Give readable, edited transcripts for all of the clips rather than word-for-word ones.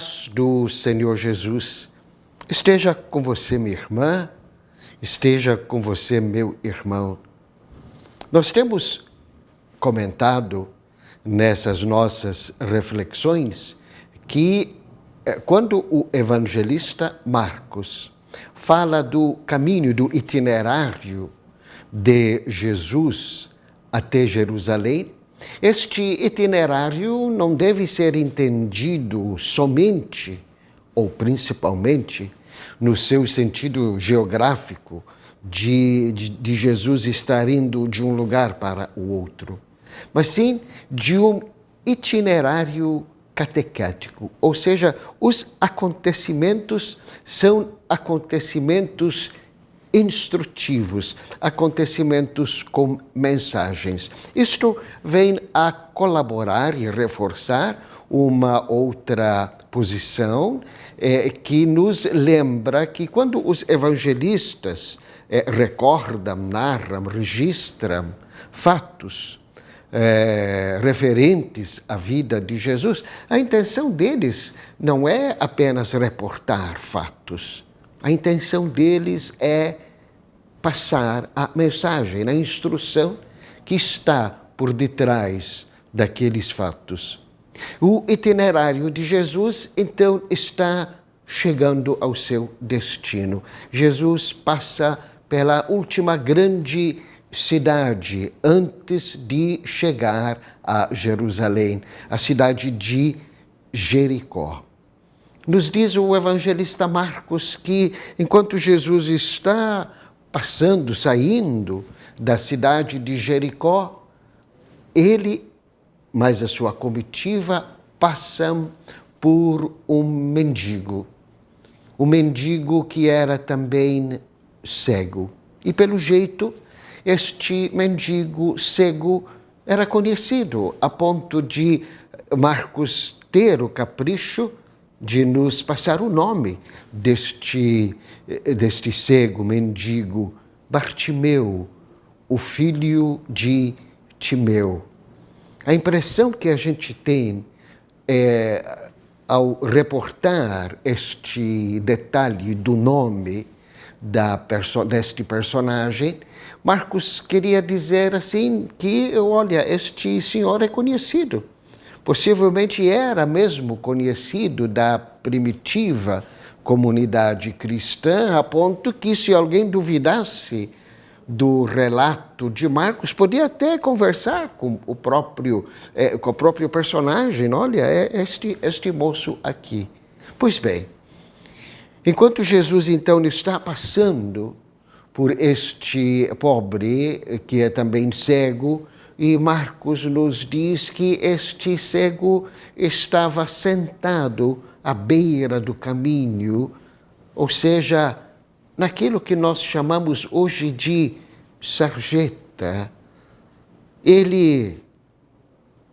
paz do Senhor Jesus esteja com você, minha irmã, esteja com você, meu irmão. Nós temos comentado nessas nossas reflexões que quando o evangelista Marcos fala do caminho, do itinerário de Jesus até Jerusalém, este itinerário não deve ser entendido somente ou principalmente no seu sentido geográfico de Jesus estar indo de um lugar para o outro, mas sim de um itinerário catequético, ou seja, os acontecimentos são acontecimentos instrutivos, acontecimentos com mensagens. Isto vem a colaborar e reforçar uma outra posição que nos lembra que quando os evangelistas recordam, narram, registram fatos referentes à vida de Jesus, a intenção deles não é apenas reportar fatos. A intenção deles é passar a mensagem, a instrução que está por detrás daqueles fatos. O itinerário de Jesus, então, está chegando ao seu destino. Jesus passa pela última grande cidade antes de chegar a Jerusalém, a cidade de Jericó. Nos diz o evangelista Marcos que, enquanto Jesus está passando, saindo da cidade de Jericó, ele, mais a sua comitiva, passam por um mendigo que era também cego. E, pelo jeito, este mendigo cego era conhecido, a ponto de Marcos ter o capricho de nos passar o nome deste cego mendigo, Bartimeu, o filho de Timeu. A impressão que a gente tem ao reportar este detalhe do nome deste personagem, Marcos queria dizer assim que, olha, este senhor é conhecido. Possivelmente era mesmo conhecido da primitiva comunidade cristã, a ponto que, se alguém duvidasse do relato de Marcos, podia até conversar com o próprio personagem. Olha, é este moço aqui. Pois bem, enquanto Jesus então está passando por este pobre, que é também cego, e Marcos nos diz que este cego estava sentado à beira do caminho, ou seja, naquilo que nós chamamos hoje de sarjeta. Ele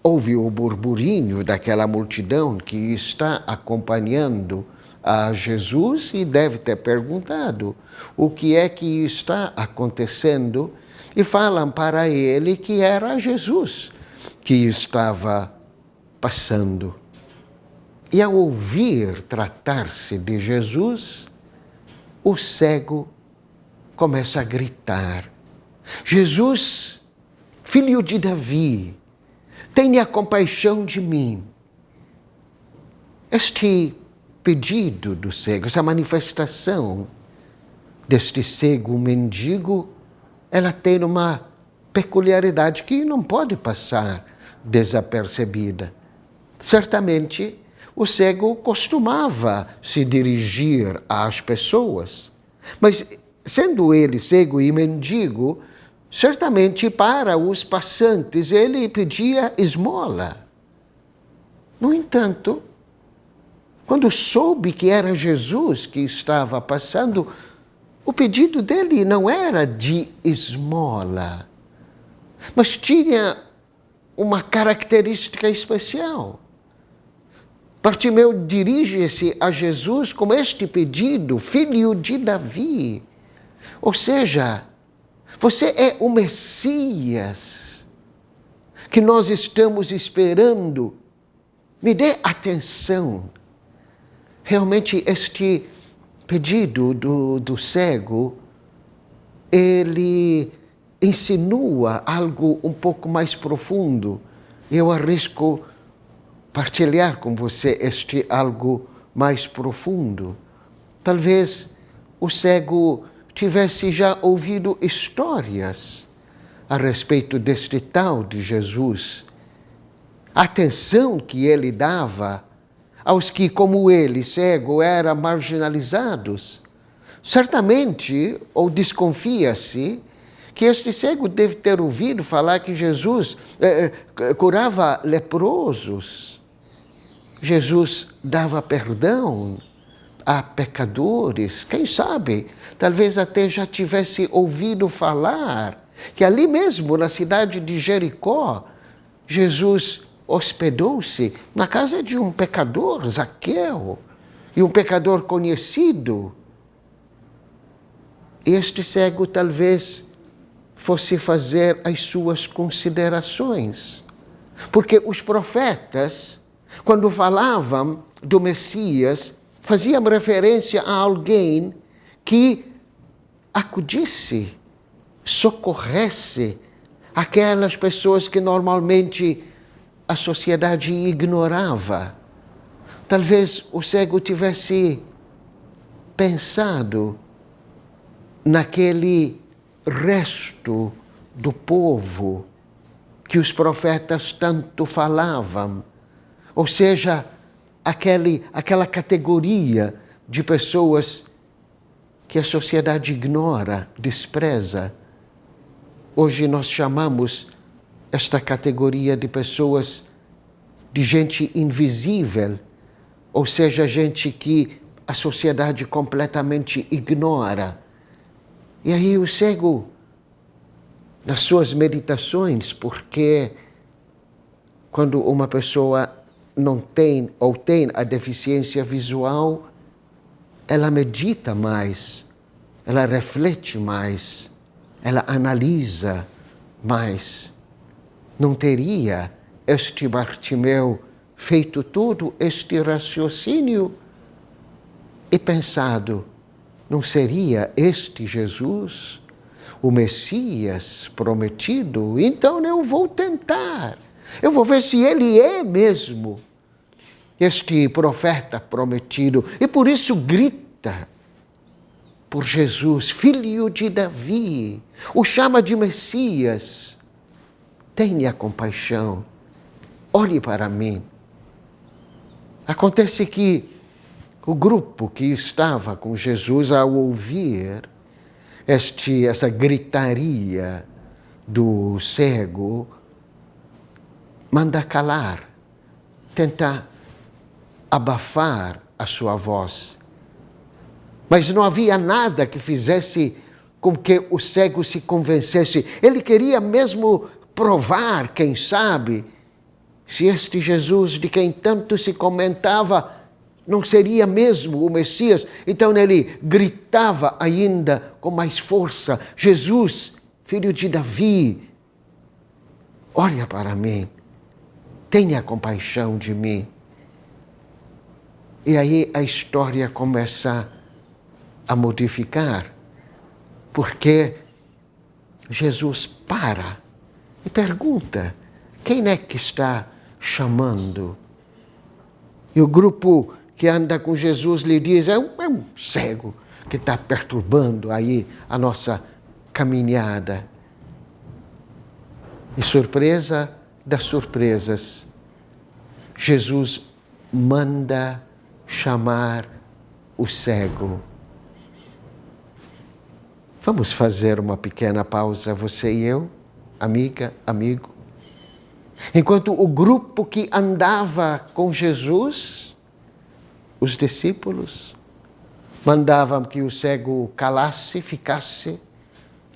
ouve o burburinho daquela multidão que está acompanhando a Jesus e deve ter perguntado o que é que está acontecendo, e falam para ele que era Jesus que estava passando. E ao ouvir tratar-se de Jesus, o cego começa a gritar: Jesus, filho de Davi, tenha compaixão de mim. Este pedido do cego, essa manifestação deste cego mendigo, ela tem uma peculiaridade que não pode passar desapercebida. Certamente, o cego costumava se dirigir às pessoas, mas, sendo ele cego e mendigo, certamente para os passantes ele pedia esmola. No entanto, quando soube que era Jesus que estava passando, o pedido dele não era de esmola, mas tinha uma característica especial. Bartimeu dirige-se a Jesus com este pedido: filho de Davi. Ou seja, você é o Messias que nós estamos esperando. Me dê atenção. realmente este pedido do cego, ele insinua algo um pouco mais profundo. Eu arrisco partilhar com você este algo mais profundo. Talvez o cego tivesse já ouvido histórias a respeito deste tal de Jesus. A atenção que ele dava aos que, como ele, cego, eram marginalizados. Certamente, ou desconfia-se, que este cego deve ter ouvido falar que Jesus curava leprosos. Jesus dava perdão a pecadores. Quem sabe, talvez até já tivesse ouvido falar que ali mesmo, na cidade de Jericó, Jesus hospedou-se na casa de um pecador, Zaqueu, e um pecador conhecido. Este cego talvez fosse fazer as suas considerações. Porque os profetas, quando falavam do Messias, faziam referência a alguém que acudisse, socorresse aquelas pessoas que normalmente a sociedade ignorava. Talvez o cego tivesse pensado naquele resto do povo que os profetas tanto falavam, ou seja, aquela categoria de pessoas que a sociedade ignora, despreza. Hoje nós chamamos esta categoria de pessoas de gente invisível, ou seja, gente que a sociedade completamente ignora. E aí o cego, nas suas meditações, porque quando uma pessoa não tem ou tem a deficiência visual, ela medita mais, ela reflete mais, ela analisa mais. Não teria este Bartimeu feito todo este raciocínio e pensado, não seria este Jesus, o Messias prometido? Então eu vou tentar, eu vou ver se ele é mesmo este profeta prometido. E por isso grita por Jesus, filho de Davi, o chama de Messias. Tenha compaixão, olhe para mim. Acontece que o grupo que estava com Jesus, ao ouvir essa gritaria do cego, manda calar, tenta abafar a sua voz. Mas não havia nada que fizesse com que o cego se convencesse. Ele queria mesmo provar, quem sabe, se este Jesus de quem tanto se comentava não seria mesmo o Messias. Então ele gritava ainda com mais força, Jesus, filho de Davi, olha para mim, tenha compaixão de mim. E aí a história começa a modificar, porque Jesus para e pergunta, quem é que está chamando? E o grupo que anda com Jesus lhe diz, é um cego que está perturbando aí a nossa caminhada. E surpresa das surpresas, Jesus manda chamar o cego. Vamos fazer uma pequena pausa, você e eu, amiga, amigo. Enquanto o grupo que andava com Jesus, os discípulos, mandavam que o cego calasse, ficasse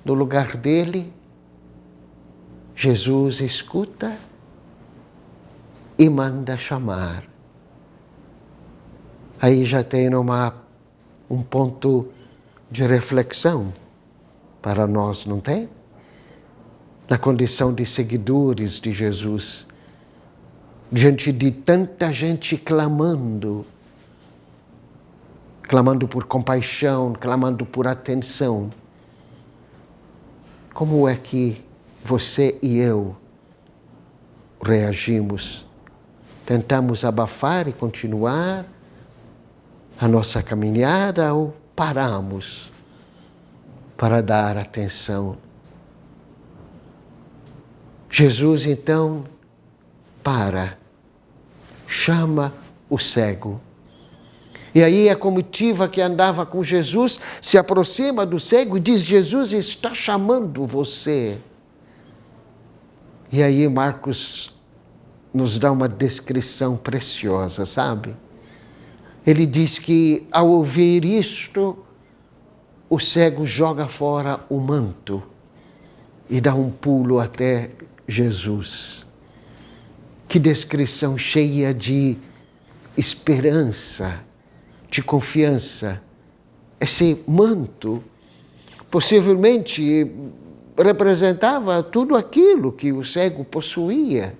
no lugar dele. Jesus escuta e manda chamar. Aí já tem um ponto de reflexão para nós, não tem? Na condição de seguidores de Jesus, diante de tanta gente clamando, clamando por compaixão, clamando por atenção. Como é que você e eu reagimos? Tentamos abafar e continuar a nossa caminhada ou paramos para dar atenção? Jesus então chama o cego. E aí a comitiva que andava com Jesus se aproxima do cego e diz: Jesus está chamando você. E aí Marcos nos dá uma descrição preciosa, sabe? Ele diz que ao ouvir isto, o cego joga fora o manto e dá um pulo até Jesus. Que descrição cheia de esperança, de confiança. Esse manto possivelmente representava tudo aquilo que o cego possuía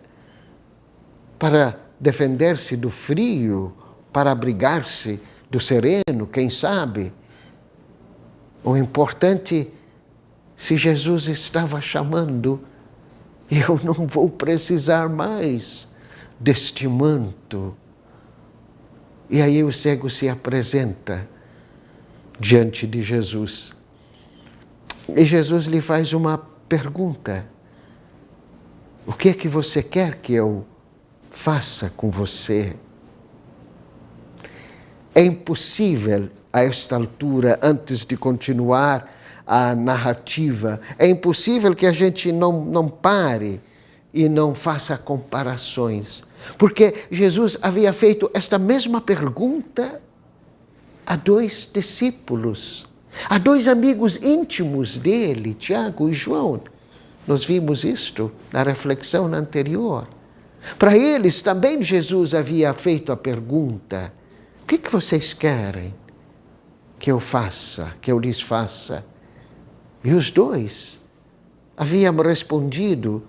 para defender-se do frio, para abrigar-se do sereno, quem sabe. O importante, se Jesus estava chamando, eu não vou precisar mais deste manto. E aí o cego se apresenta diante de Jesus. E Jesus lhe faz uma pergunta: o que é que você quer que eu faça com você? É impossível, a esta altura, antes de continuar a narrativa, é impossível que a gente não pare e não faça comparações. Porque Jesus havia feito esta mesma pergunta a 2 discípulos, a 2 amigos íntimos dele, Tiago e João. Nós vimos isto na reflexão anterior. Para eles também Jesus havia feito a pergunta: o que vocês querem que eu faça, que eu lhes faça? E os 2 haviam respondido: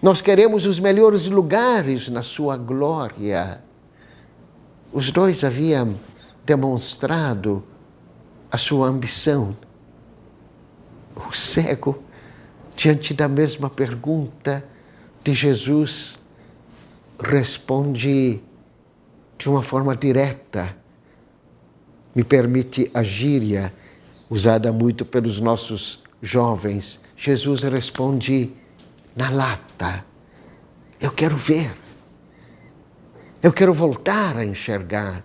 nós queremos os melhores lugares na sua glória. Os 2 haviam demonstrado a sua ambição. O cego, diante da mesma pergunta de Jesus, responde de uma forma direta. Me permite a gíria usada muito pelos nossos jovens. Jesus responde na lata: eu quero ver. Eu quero voltar a enxergar.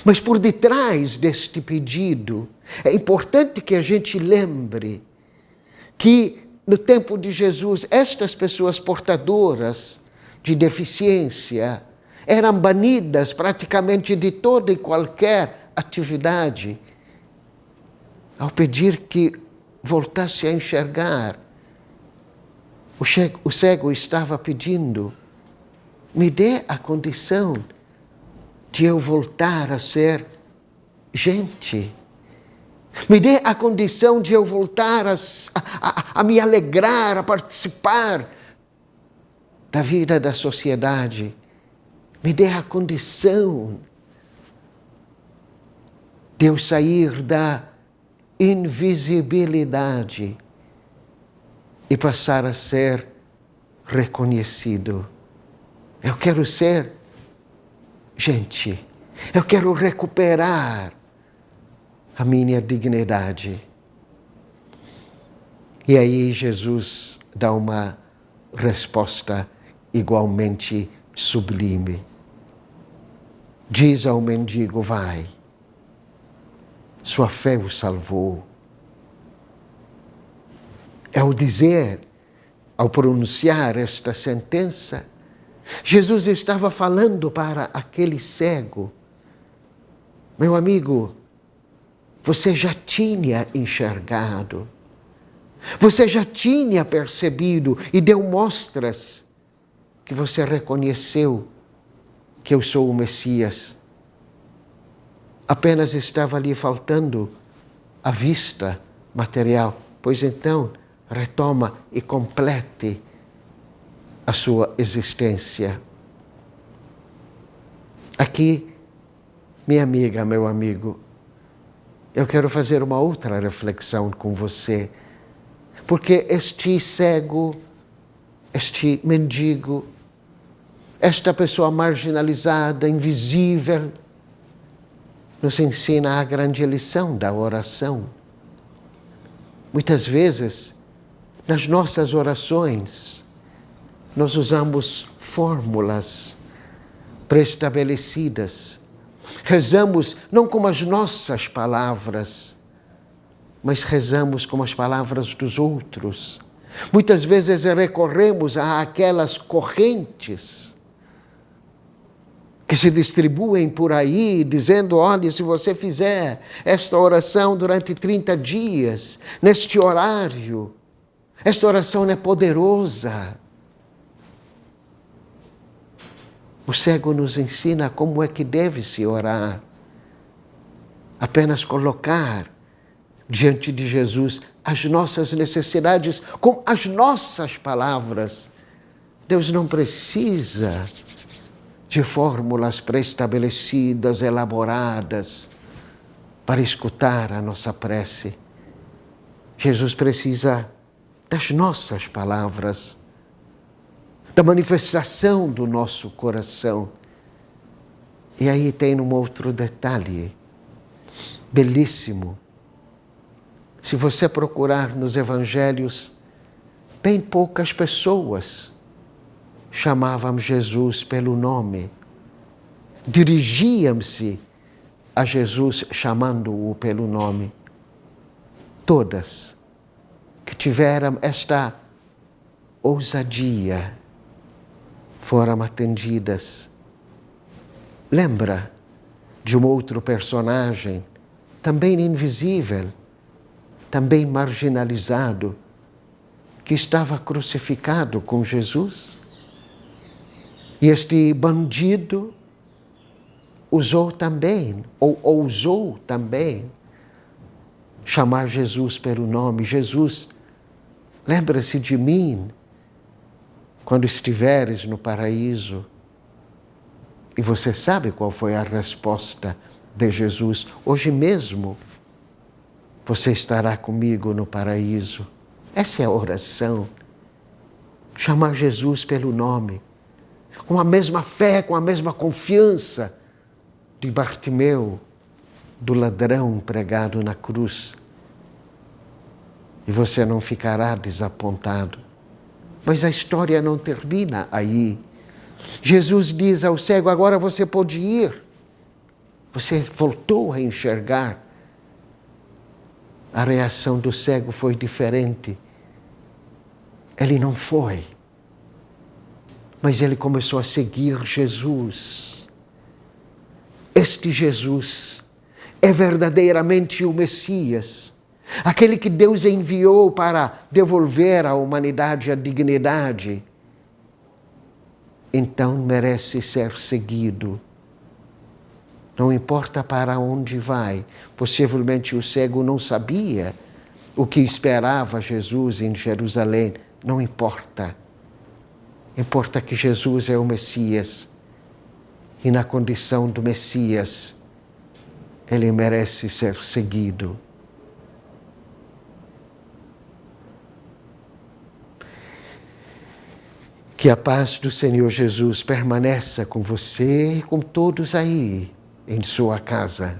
Mas por detrás deste pedido, é importante que a gente lembre que no tempo de Jesus, estas pessoas portadoras de deficiência eram banidas praticamente de toda e qualquer atividade. Ao pedir que voltasse a enxergar, o cego estava pedindo: me dê a condição de eu voltar a ser gente. Me dê a condição de eu voltar a me alegrar, a participar da vida da sociedade. Me dê a condição de eu sair da invisibilidade e passar a ser reconhecido. Eu quero ser gente. Eu quero recuperar a minha dignidade. E aí Jesus dá uma resposta igualmente sublime. Diz ao mendigo: vai, sua fé o salvou. Ao dizer, ao pronunciar esta sentença, Jesus estava falando para aquele cego: meu amigo, você já tinha enxergado, você já tinha percebido e deu mostras que você reconheceu que eu sou o Messias. Apenas estava lhe faltando a vista material. Pois então, retoma e complete a sua existência. Aqui Minha amiga, meu amigo, eu quero fazer uma outra reflexão com você, porque este cego, este mendigo, esta pessoa marginalizada, invisível, nos ensina a grande lição da oração. Muitas vezes, nas nossas orações, nós usamos fórmulas pré-estabelecidas. Rezamos não com as nossas palavras, mas rezamos com as palavras dos outros. Muitas vezes recorremos àquelas correntes que se distribuem por aí, dizendo, olha, se você fizer esta oração durante 30 dias, neste horário, esta oração é poderosa. O cego nos ensina como é que deve-se orar. Apenas colocar diante de Jesus as nossas necessidades com as nossas palavras. Deus não precisa de fórmulas pré-estabelecidas, elaboradas, para escutar a nossa prece. Jesus precisa das nossas palavras, da manifestação do nosso coração. E aí tem um outro detalhe, belíssimo. Se você procurar nos evangelhos, bem poucas pessoas chamavam Jesus pelo nome. Dirigiam-se a Jesus chamando-o pelo nome. Todas que tiveram esta ousadia foram atendidas. Lembra de um outro personagem, também invisível, também marginalizado, que estava crucificado com Jesus? E este bandido usou também, ou ousou também, chamar Jesus pelo nome. Jesus, lembra-se de mim quando estiveres no paraíso. E você sabe qual foi a resposta de Jesus? Hoje mesmo você estará comigo no paraíso. Essa é a oração. Chamar Jesus pelo nome. Com a mesma fé, com a mesma confiança de Bartimeu, do ladrão pregado na cruz. E você não ficará desapontado. Mas a história não termina aí. Jesus diz ao cego, agora você pode ir. Você voltou a enxergar. A reação do cego foi diferente. Ele não foi. Mas ele começou a seguir Jesus. Este Jesus é verdadeiramente o Messias, aquele que Deus enviou para devolver à humanidade a dignidade. Então merece ser seguido. Não importa para onde vai. Possivelmente o cego não sabia o que esperava Jesus em Jerusalém. Não importa. Importa que Jesus é o Messias. E na condição do Messias, ele merece ser seguido. Que a paz do Senhor Jesus permaneça com você e com todos aí em sua casa.